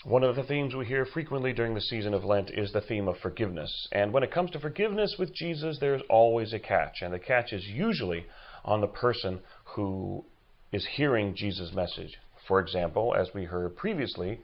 One of the themes we hear frequently during the season of Lent is the theme of forgiveness. And when it comes to forgiveness with Jesus, there's always a catch. And the catch is usually on the person who is hearing Jesus' message. For example, as we heard previously,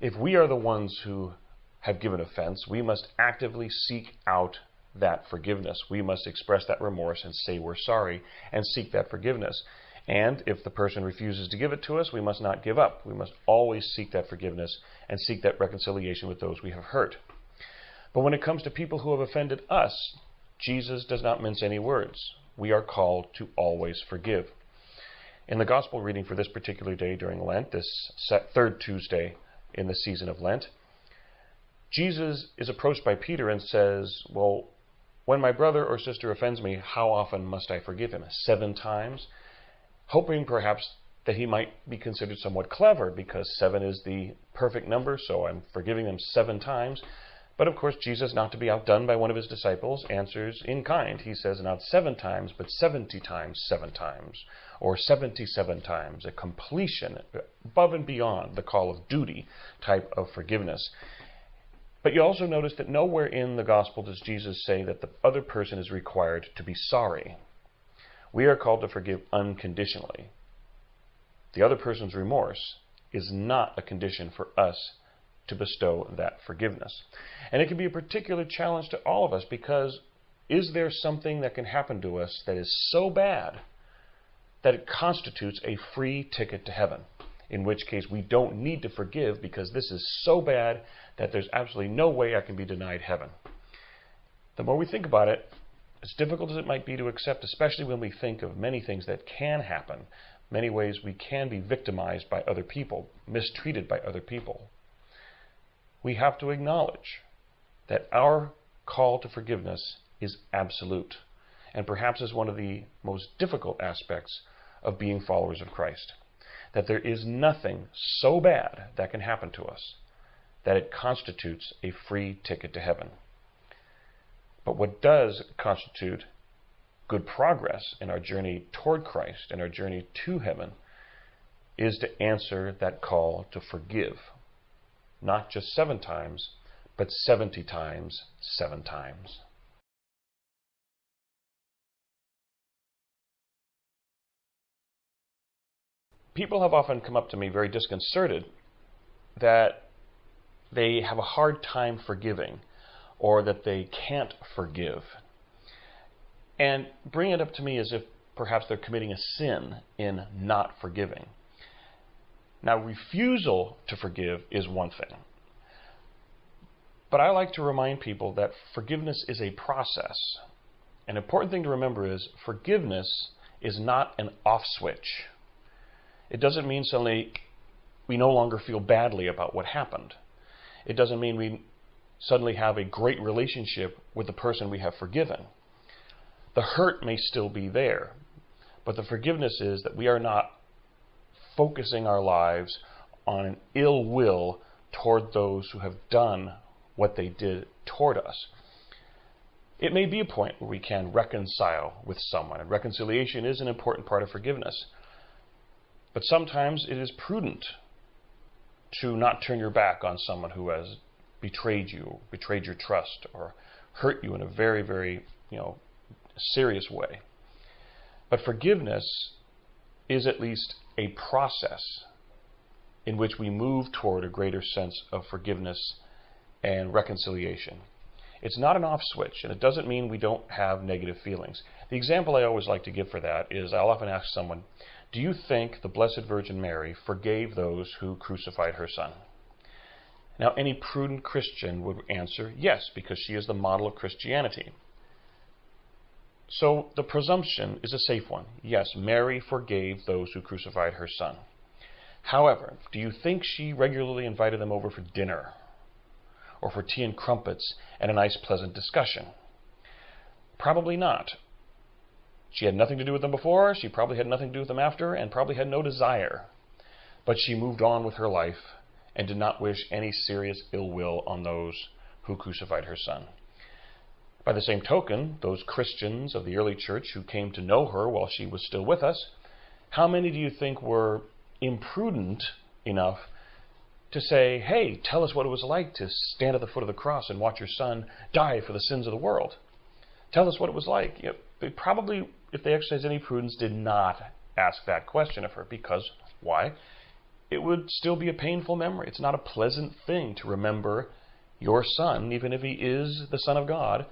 if we are the ones who have given offense, we must actively seek out that forgiveness. We must express that remorse and say we're sorry and seek that forgiveness. And if the person refuses to give it to us, we must not give up. We must always seek that forgiveness and seek that reconciliation with those we have hurt. But when it comes to people who have offended us, Jesus does not mince any words. We are called to always forgive. In the gospel reading for this particular day during Lent, this third Tuesday in the season of Lent, Jesus is approached by Peter and says, well, when my brother or sister offends me, how often must I forgive him? 7 times? Hoping perhaps that he might be considered somewhat clever because 7 is the perfect number, so I'm forgiving them 7 times. But of course, Jesus, not to be outdone by one of his disciples, answers in kind. He says not 7 times, but 70 times 7 times, or 77 times, a completion above and beyond the call of duty type of forgiveness. But you also notice that nowhere in the gospel does Jesus say that the other person is required to be sorry. We are called to forgive unconditionally. The other person's remorse is not a condition for us to bestow that forgiveness. And it can be a particular challenge to all of us because is there something that can happen to us that is so bad that it constitutes a free ticket to heaven? In which case we don't need to forgive because this is so bad that there's absolutely no way I can be denied heaven. The more we think about it, as difficult as it might be to accept, especially when we think of many things that can happen, many ways we can be victimized by other people, mistreated by other people, we have to acknowledge that our call to forgiveness is absolute, and perhaps is one of the most difficult aspects of being followers of Christ. That there is nothing so bad that can happen to us that it constitutes a free ticket to heaven. But what does constitute good progress in our journey toward Christ and our journey to heaven is to answer that call to forgive. Not just 7 times, but 70 times 7 times. People have often come up to me very disconcerted that they have a hard time forgiving or that they can't forgive. And bring it up to me as if perhaps they're committing a sin in not forgiving. Now, refusal to forgive is one thing. But I like to remind people that forgiveness is a process. An important thing to remember is forgiveness is not an off switch. It doesn't mean suddenly we no longer feel badly about what happened. It doesn't mean we suddenly have a great relationship with the person we have forgiven. The hurt may still be there, but the forgiveness is that we are not focusing our lives on an ill will toward those who have done what they did toward us. It may be a point where we can reconcile with someone, and reconciliation is an important part of forgiveness. But sometimes it is prudent to not turn your back on someone who has betrayed you, betrayed your trust, or hurt you in a very, very, serious way. But forgiveness is at least a process in which we move toward a greater sense of forgiveness and reconciliation. It's not an off switch, and it doesn't mean we don't have negative feelings. The example I always like to give for that is I'll often ask someone, do you think the Blessed Virgin Mary forgave those who crucified her son? Now, any prudent Christian would answer yes, because she is the model of Christianity. So the presumption is a safe one. Yes, Mary forgave those who crucified her son. However, do you think she regularly invited them over for dinner? Or for tea and crumpets and a nice pleasant discussion? Probably not. She had nothing to do with them before, she probably had nothing to do with them after, and probably had no desire. But she moved on with her life and did not wish any serious ill will on those who crucified her son. By the same token, those Christians of the early church who came to know her while she was still with us, how many do you think were imprudent enough to say, hey, tell us what it was like to stand at the foot of the cross and watch your son die for the sins of the world. Tell us what it was like. They probably, if they exercised any prudence, did not ask that question of her. Because, why? It would still be a painful memory. It's not a pleasant thing to remember your son, even if he is the Son of God,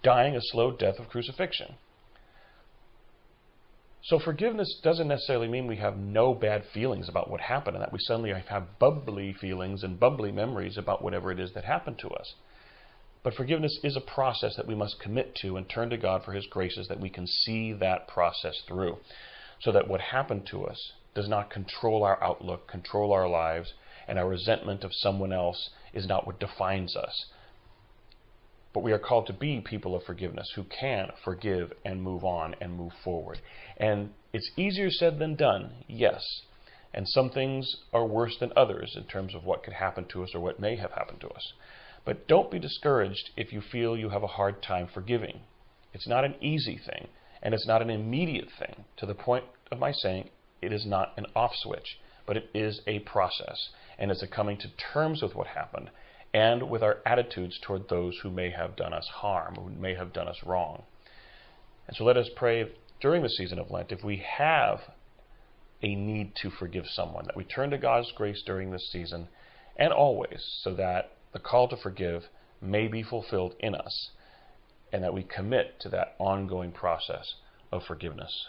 dying a slow death of crucifixion. So forgiveness doesn't necessarily mean we have no bad feelings about what happened and that we suddenly have bubbly feelings and bubbly memories about whatever it is that happened to us. But forgiveness is a process that we must commit to and turn to God for His graces, that we can see that process through, so that what happened to us does not control our outlook, control our lives, and our resentment of someone else is not what defines us. But we are called to be people of forgiveness who can forgive and move on and move forward. And it's easier said than done, yes. And some things are worse than others in terms of what could happen to us or what may have happened to us. But don't be discouraged if you feel you have a hard time forgiving. It's not an easy thing, and it's not an immediate thing, to the point of my saying it is not an off switch, but it is a process, and it's a coming to terms with what happened and with our attitudes toward those who may have done us harm, who may have done us wrong. And so let us pray during the season of Lent, if we have a need to forgive someone, that we turn to God's grace during this season and always, so that the call to forgive may be fulfilled in us, and that we commit to that ongoing process of forgiveness.